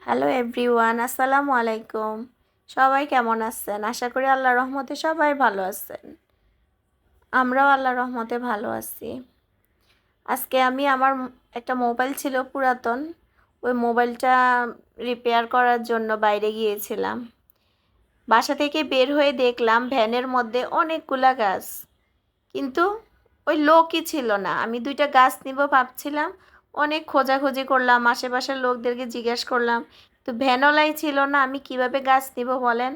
Hello everyone, আসসালামু আলাইকুম। সবাই কেমন আছেন? আশা করি আল্লাহর রহমতে সবাই ভালো আছেন। আমরাও আল্লাহর রহমতে ভালো আছি। আজকে আমি আমার একটা মোবাইল ছিল পুরাতন, ওই মোবাইলটা রিপেয়ার করার জন্য বাইরে গিয়েছিলাম। বাসা থেকে বের হয়ে দেখলাম ভ্যানের মধ্যে অনেকগুলা গাছ, কিন্তু ওই লোকই ছিল না। আমি 2টা গাছ নিব ভাবছিলাম, অনেক খোঁজাখুঁজি করলাম, আশেপাশের লোকদেরকে জিজ্ঞেস করলাম, তো ভ্যানওয়ালাই ছিল না। আমি কিভাবে গাছ নিব বলেন?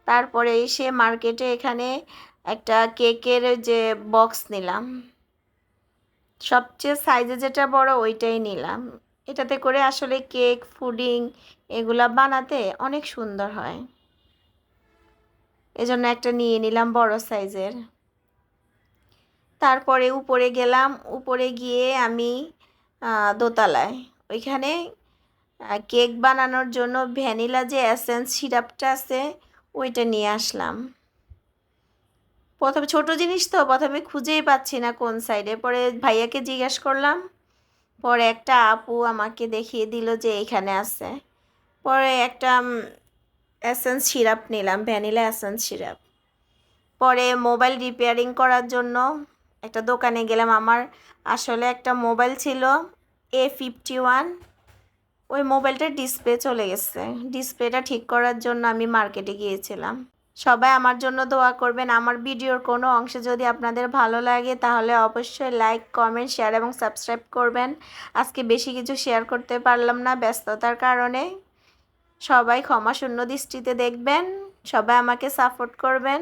তারপরে এসে মার্কেটে এখানে একটা কেকের যে বক্স নিলাম, সবচেয়ে সাইজে যেটা বড় ওইটাই নিলাম। এটাতে করে আসলে কেক, পুডিং এগুলা বানাতে অনেক সুন্দর হয়, এজন্য একটা নিয়ে নিলাম বড় সাইজের। তারপরে উপরে গেলাম, উপরে গিয়ে আমি দোতলায় ওইখানে কেক বানানোর জন্য ভ্যানিলা যে এসেন্স সিরাপটা আছে ওইটা নিয়ে আসলাম। প্রথমে ছোট জিনিস তো প্রথমে খুঁজেই পাচ্ছি না কোন সাইডে, পরে ভাইয়াকে জিজ্ঞেস করলাম, পরে একটা আপু আমাকে দেখিয়ে দিল যে এইখানে আছে। পরে একটা এসেন্স সিরাপ নিলাম, ভ্যানিলা এসেন্স সিরাপ। পরে মোবাইল রিপেয়ারিং করার জন্য একটা দোকানে গেলাম। আমার আসলে একটা মোবাইল ছিল A51, ওই মোবাইলটার ডিসপ্লে চলে গেছে। ডিসপ্লেটা ঠিক করার জন্য আমি মার্কেটে গিয়েছিলাম। সবাই আমার জন্য দোয়া করবেন। আমার ভিডিওর কোনো অংশে যদি আপনাদের ভালো লাগে তাহলে অবশ্যই লাইক, কমেন্ট, শেয়ার এবং সাবস্ক্রাইব করবেন। আজকে বেশি কিছু শেয়ার করতে পারলাম না ব্যস্ততার কারণে। সবাই ক্ষমাশূন্য দৃষ্টিতে দেখবেন, সবাই আমাকে সাপোর্ট করবেন,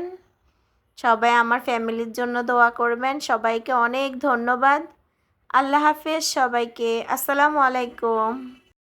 সবাই আমার ফ্যামিলির জন্য দোয়া করবেন। সবাইকে অনেক ধন্যবাদ। আল্লাহ হাফেজ সবাইকে। আসসালামু আলাইকুম।